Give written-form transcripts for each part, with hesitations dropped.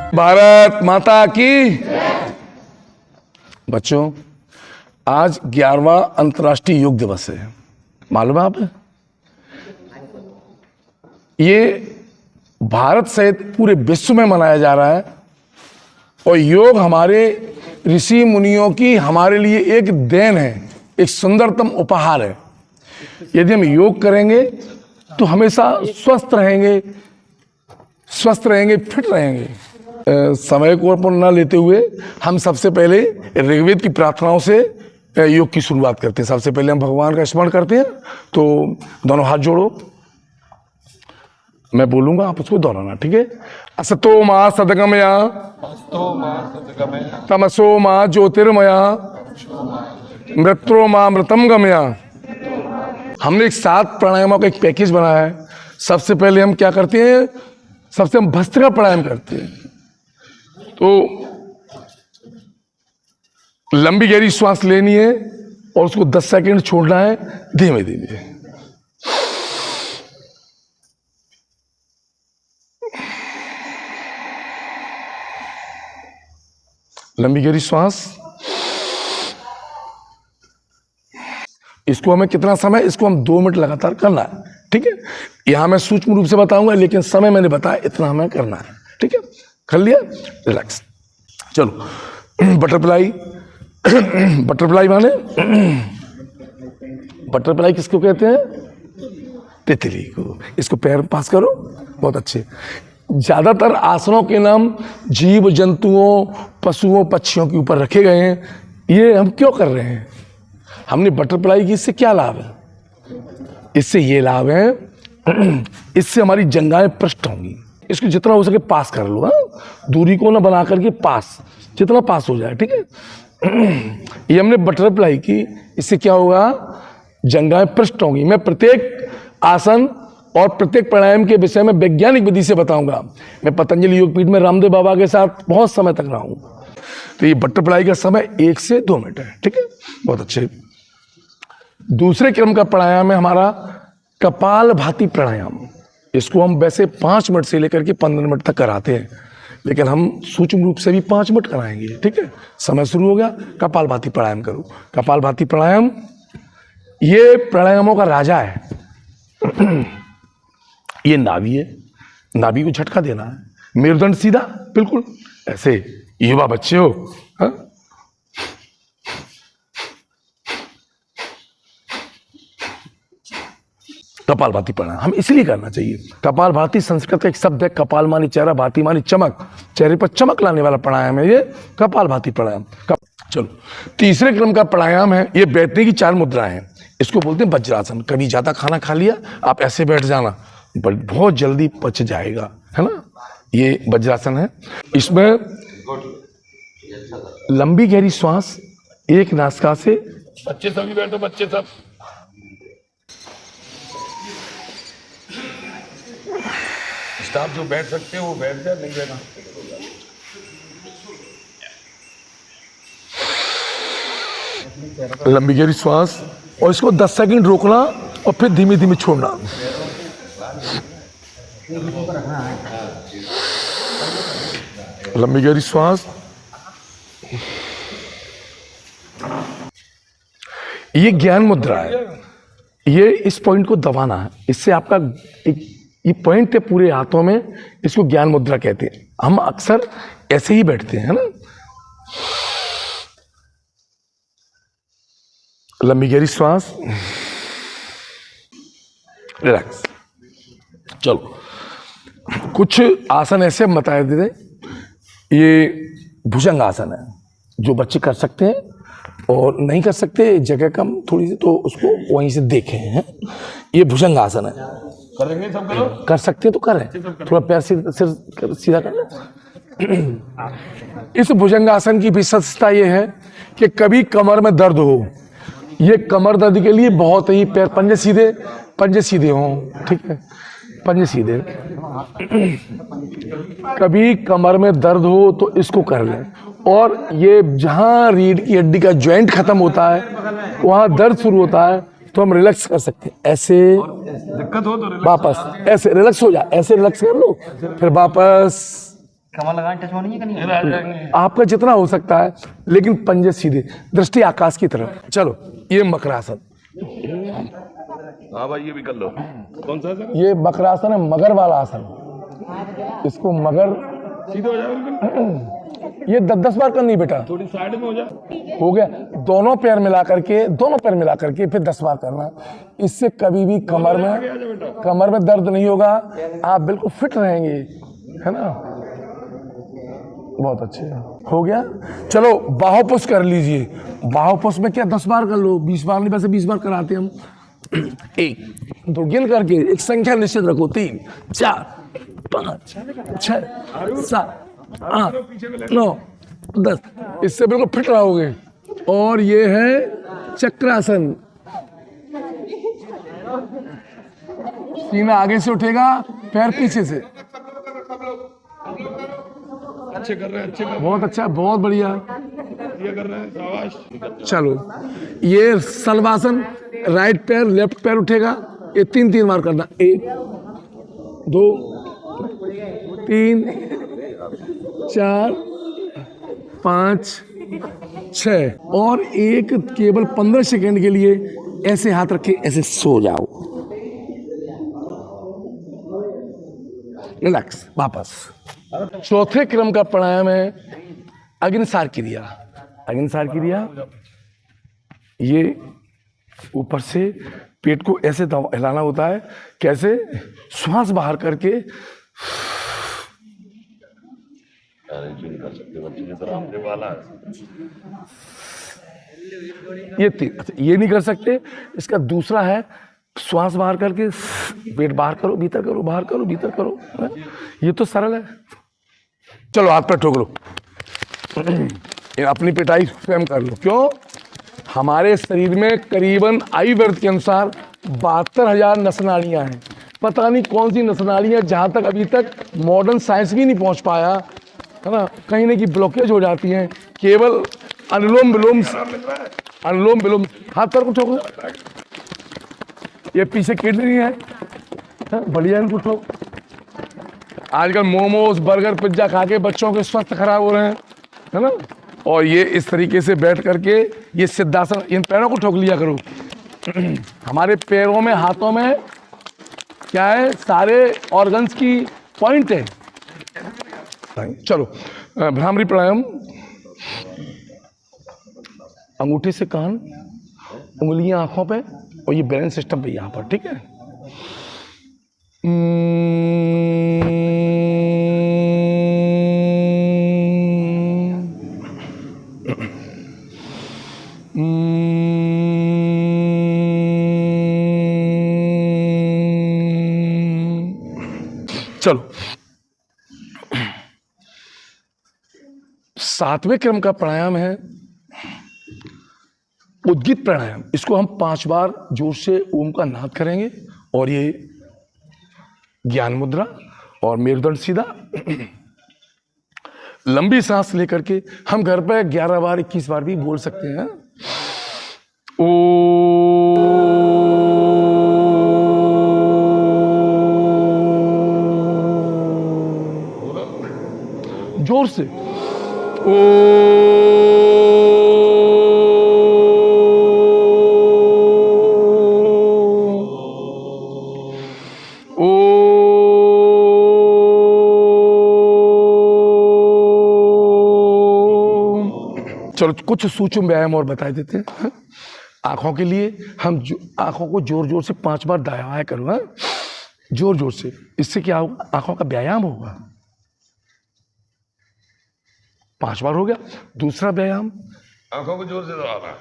भारत माता की। बच्चों, आज 11वां अंतर्राष्ट्रीय योग दिवस है, मालूम है आप? ये भारत सहित पूरे विश्व में मनाया जा रहा है और योग हमारे ऋषि मुनियों की हमारे लिए एक देन है, एक सुंदरतम उपहार है। यदि हम योग करेंगे तो हमेशा स्वस्थ रहेंगे, फिट रहेंगे। समय को न लेते हुए हम सबसे पहले ऋग्वेद की प्रार्थनाओं से योग की शुरुआत करते हैं। सबसे पहले हम भगवान का स्मरण करते हैं। तो दोनों हाथ जोड़ो, मैं बोलूंगा, आप उसको दोहराना, ठीक है? असतो मा सदगमया, तमसो मा ज्योतिर्मया, मृत्यो मा मृतम गमया। हमने एक 7 प्राणायामों का एक पैकेज बनाया है। सबसे पहले हम क्या करते हैं? सबसे हम भस्त्रिका प्राणायाम करते हैं। तो लंबी गहरी श्वास लेनी है और उसको 10 सेकंड छोड़ना है, धीमे धीमे। लंबी गहरी श्वास। इसको हमें कितना समय? इसको हम 2 मिनट लगातार करना है, ठीक है? यहां मैं सूक्ष्म रूप से बताऊंगा, लेकिन समय मैंने बताया इतना हमें करना है, ठीक है? कर लिया? रिलैक्स। चलो, बटरफ्लाई। बटरफ्लाई माने, बटरफ्लाई किसको कहते हैं? तितली को। इसको पैर पास करो, बहुत अच्छे। ज्यादातर आसनों के नाम जीव जंतुओं, पशुओं, पक्षियों के ऊपर रखे गए हैं। ये हम क्यों कर रहे हैं? हमने बटरफ्लाई की, इससे क्या लाभ है? इससे ये लाभ है, इससे हमारी जंघाएं पृष्ठ होंगी। इसको जितना हो सके पास कर लो, हाँ? दूरी को ना बना करके पास, जितना पास हो जाए, ठीक है? ये हमने बटरफ्लाई की, इससे क्या होगा? जंघाएं पृष्ठ होंगी। मैं प्रत्येक आसन और प्रत्येक प्राणायाम के विषय में वैज्ञानिक विधि से बताऊंगा। मैं पतंजलि योगपीठ में रामदेव बाबा के साथ बहुत समय तक रहा हूं। तो ये बटरफ्लाई का समय 1 से 2 मिनट है, ठीक है? बहुत अच्छे। दूसरे क्रम का प्राणायाम है हमारा कपालभाति प्राणायाम। इसको हम वैसे 5 मिनट से लेकर के 15 मिनट तक कराते हैं, लेकिन हम सूक्ष्म रूप से भी 5 मिनट कराएंगे, ठीक है? समय शुरू हो गया, कपालभाति प्राणायाम करो। कपालभाति प्राणायाम ये प्राणायामों का राजा है। ये नाभि है, नाभि को झटका देना है, मेरुदंड सीधा, बिल्कुल ऐसे। युवा बच्चे हो, हाँ? कपालभाति प्राणायाम हम इसलिए करना चाहिए। कपालभाति संस्कृत का एक शब्द है, कपाल मानी चेहरा, भाती मानी चमक, चेहरे पर चमक लाने वाला प्राणायाम है ये कपालभाति प्राणायाम। चलो, तीसरे क्रम का प्राणायाम है, ये बैठने की 4 मुद्राएं हैं। इसको बोलते हैं वज्रासन। कभी ज्यादा खाना खा लिया, आप ऐसे बैठ जाना, बहुत जल्दी पच जाएगा, है ना? ये वज्रासन है। इसमें लंबी गहरी श्वास एक नासिका से। बच्चे सभी बैठो, बच्चे सब। स्टाफ जो बैठ सकते हैं वो बैठ जाए, नहीं बैठना। लंबी गहरी श्वास और इसको 10 सेकंड रोकना और फिर धीमे धीमे छोड़ना। लंबी गहरी श्वास। ये ज्ञान मुद्रा है, ये इस पॉइंट को दबाना है, इससे आपका एक ये पॉइंट है पूरे हाथों में, इसको ज्ञान मुद्रा कहते हैं। हम अक्सर ऐसे ही बैठते हैं, है ना? लंबी गहरी श्वास, रिलैक्स। चलो, कुछ आसन ऐसे हम बता देते। ये भुजंग आसन है, जो बच्चे कर सकते हैं और नहीं कर सकते, जगह कम थोड़ी सी, तो उसको वहीं से देखें, हैं? ये भुजंग आसन है। करेंगे सब? करो, कर सकते हैं तो करें। थोड़ा पैर सिर सीधा कर लो। इस भुजंगासन की विशेषता ये है कि कभी कमर में दर्द हो, ये कमर दर्द के लिए बहुत ही, पैर पंजे सीधे हों, ठीक है? पंजे सीधे। कभी कमर में दर्द हो तो इसको कर लें। और ये जहां रीढ़ की हड्डी का जॉइंट खत्म होता है, वहां दर्द शुरू होता है, तो हम रिलैक्स कर सकते हैं। ऐसे दिक्कत हो तो वापस, ऐसे रिलैक्स हो जा, ऐसे रिलैक्स कर लो, फिर वापस कमर लगाएं, टच होनी है कि नहीं? आपका जितना हो सकता है, लेकिन पंजे सीधे, दृष्टि आकाश की तरफ। चलो, ये मकरासन। हाँ भाई, ये भी कर लो। कौन सा आसन? ये मकरासन है, मगर वाला आसन। इसको मगर सीधे हो जाओ बिल्कुल। ये 10-10 बार करनी बेटा। थोड़ी साइड में हो जा। हो गया। दोनों पैर मिला करके फिर 10 बार करना। इससे कभी भी कमर में दर्द नहीं होगा, आप बिल्कुल फिट रहेंगे, है ना। बहुत अच्छे। हो गया। चलो बाहुपुष कर लीजिए। बाहुपुष में क्या 10 बार कर लो, 20 बार नहीं, वैसे 20 बार कराते हम। 1 2 गिन करके एक संख्या निश्चित रखो, 3 4 5 6 7 8 9 10। इससे बिल्कुल फिट रहोगे। और ये है चक्रासन। सीना आगे से उठेगा, पैर पीछे से। अच्छे कर रहे हैं, अच्छे कर बहुत अच्छा, बहुत बढ़िया। ये कर रहे हैं, शाबाश। चलो, ये सलवासन। राइट पैर लेफ्ट पैर उठेगा। ये 3 बार करना। 1 2 3 4 5 6। और एक केवल 15 सेकंड के लिए ऐसे हाथ रख के ऐसे सो जाओ। रिलैक्स। वापस। चौथे क्रम का प्राणायाम है अग्निसार क्रिया। अग्निसार क्रिया, ये ऊपर से पेट को ऐसे हिलाना होता है। कैसे? श्वास बाहर करके। कर सकते बच्चे की तरह आपने वाला ये नहीं कर सकते। इसका दूसरा है श्वास बाहर करके पेट बाहर करो, भीतर करो, बाहर करो, भीतर करो। ये तो सरल है। चलो हाथ पर ठोक लो। ये अपनी पिटाई स्वयं कर लो। क्यों? हमारे शरीर में करीबन आयुर्वेद के अनुसार 72,000 नसनाड़ियाँ हैं। पता नहीं कौन सी नसनाड़ियाँ, जहाँ तक अभी तक मॉडर्न साइंस भी नहीं पहुँच पाया, है ना। कहीं ना कहीं ब्लॉकेज हो जाती हैं। केवल अनुलोम विलोम हाथ पर को ठोको। ये पीछे किडनी है, बढ़िया इनको ठोक। आजकल मोमोज बर्गर पिज्जा खा के बच्चों के स्वास्थ्य खराब हो रहे हैं, है ना। और ये इस तरीके से बैठ करके ये सिद्धासन, इन पैरों को ठोक लिया करो। हमारे पैरों में, हाथों में क्या है, सारे ऑर्गन्स की पॉइंट है। चलो भ्रामरी प्राणायाम। अंगूठे से कान, उंगलियां आंखों पे, और ये बैलेंस सिस्टम पे यहाँ पर। ठीक है। चलो, 7वें क्रम का प्राणायाम है उद्गीत प्राणायाम। इसको हम 5 बार जोर से ओम का नाद करेंगे। और ये ज्ञान मुद्रा और मेरुदंड सीधा, लंबी सांस लेकर के हम घर पे 11 बार 21 बार भी बोल सकते हैं। जोर से चलो कुछ सूक्ष्म व्यायाम और बता देते हैं। आंखों के लिए हम आंखों को जोर जोर से 5 बार दबाया करो, जोर जोर से। इससे क्या होगा? आंखों का व्यायाम होगा। 5 बार हो गया। दूसरा व्यायाम, आंखों को जोर से दबाना।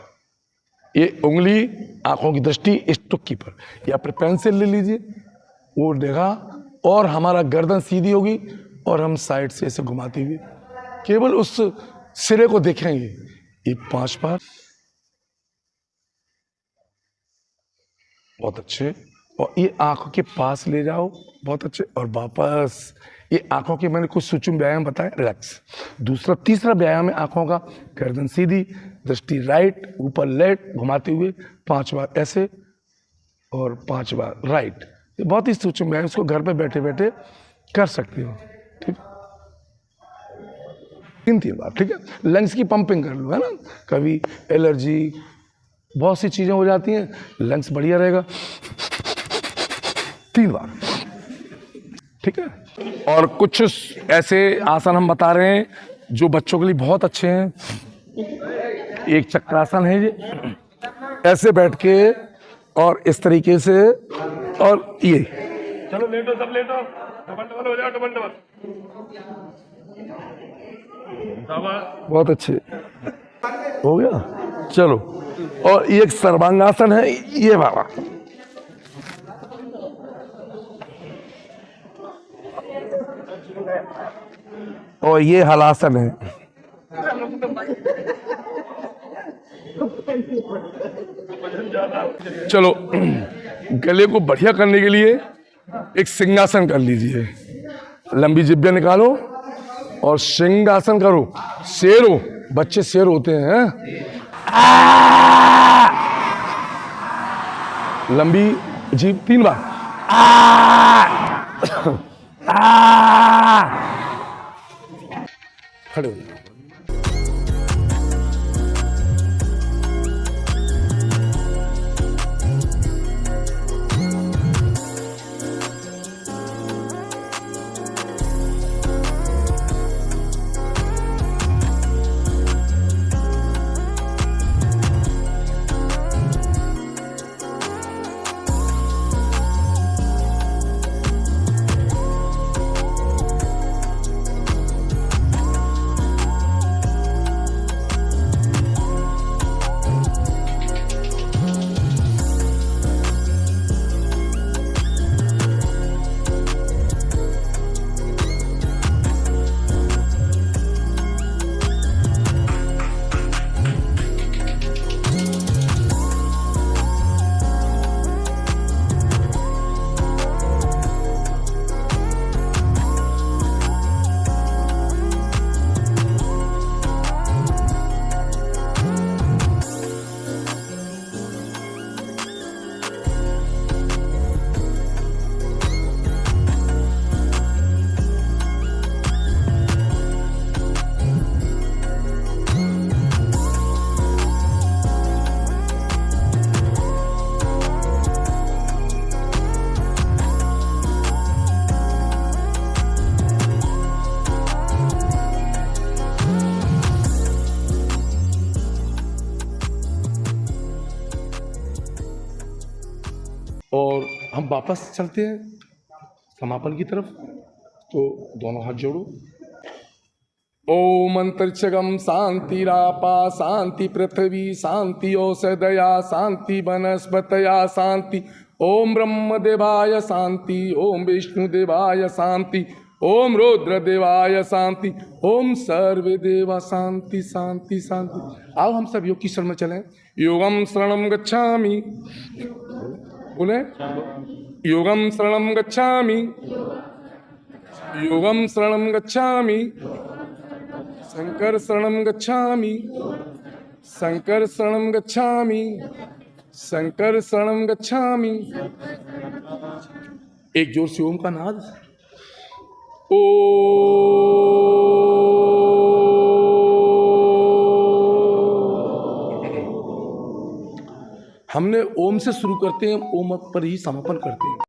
ये उंगली आंखों की दृष्टि इस टुक्की पर, या फिर पेंसिल ले लीजिए, वो देखा, और हमारा गर्दन सीधी होगी और हम साइड से ऐसे घुमाते हुए केवल उस सिरे को देखेंगे। ये 5 बार। बहुत अच्छे। और ये आंखों के पास ले जाओ। बहुत अच्छे। और वापस। ये आंखों के मैंने कुछ सूक्ष्म व्यायाम बताए। रिलैक्स। तीसरा व्यायाम है आंखों का, गर्दन सीधी, दृष्टि राइट, ऊपर लेट, घुमाते हुए 5 बार ऐसे और 5 बार राइट। ये बहुत ही सूक्ष्म व्यायाम, इसको घर पे बैठे बैठे कर सकते हो। ठीक। 3 बार, ठीक है। लंग्स की पंपिंग कर लो, है ना। कभी एलर्जी, बहुत सी चीज़ें हो जाती हैं, लंग्स बढ़िया रहेगा। 3 बार, ठीक है। और कुछ ऐसे आसन हम बता रहे हैं जो बच्चों के लिए बहुत अच्छे हैं। एक चक्रासन है ये, ऐसे बैठ के और इस तरीके से, और ये चलो लेटो, सब लेटो, डबल डबल हो जाओ, डबल डबल। बहुत अच्छे, हो गया। चलो, और ये एक सर्वांगासन है, ये वाला। और ये हलासन है। चलो, गले को बढ़िया करने के लिए एक सिंहासन कर लीजिए। लंबी जिब्बे निकालो और सिंहासन करो। शेर हो, बच्चे शेर होते हैं। लंबी जीभ 3 बार। खड़े हो जाओ। और हम वापस चलते हैं समापन की तरफ। तो दोनों हाथ जोड़ो। ओम अंतरिक्षगम शांतिरापा, शांति पृथ्वी, शांति औषधया, शांति वनस्पतया, शांति। ओम ब्रह्मदेवाय शांति, ओम विष्णुदेवाय शांति, ओम रुद्रदेवाय शांति, ओम सर्वदेवा शांति शांति शांति। आओ हम सब योग की शरण में चलें। योगम शरणम गच्छामि, बोले योगम शरणम गच्छामि, योगम शरणम गच्छामि, शंकर शरणम गच्छामि, शंकर शरणम गच्छामि, शंकर शरणम गच्छामि। एक जोर से ओम का नाद। ओ हमने ओम से शुरू करते हैं, ओम पर ही समापन करते हैं।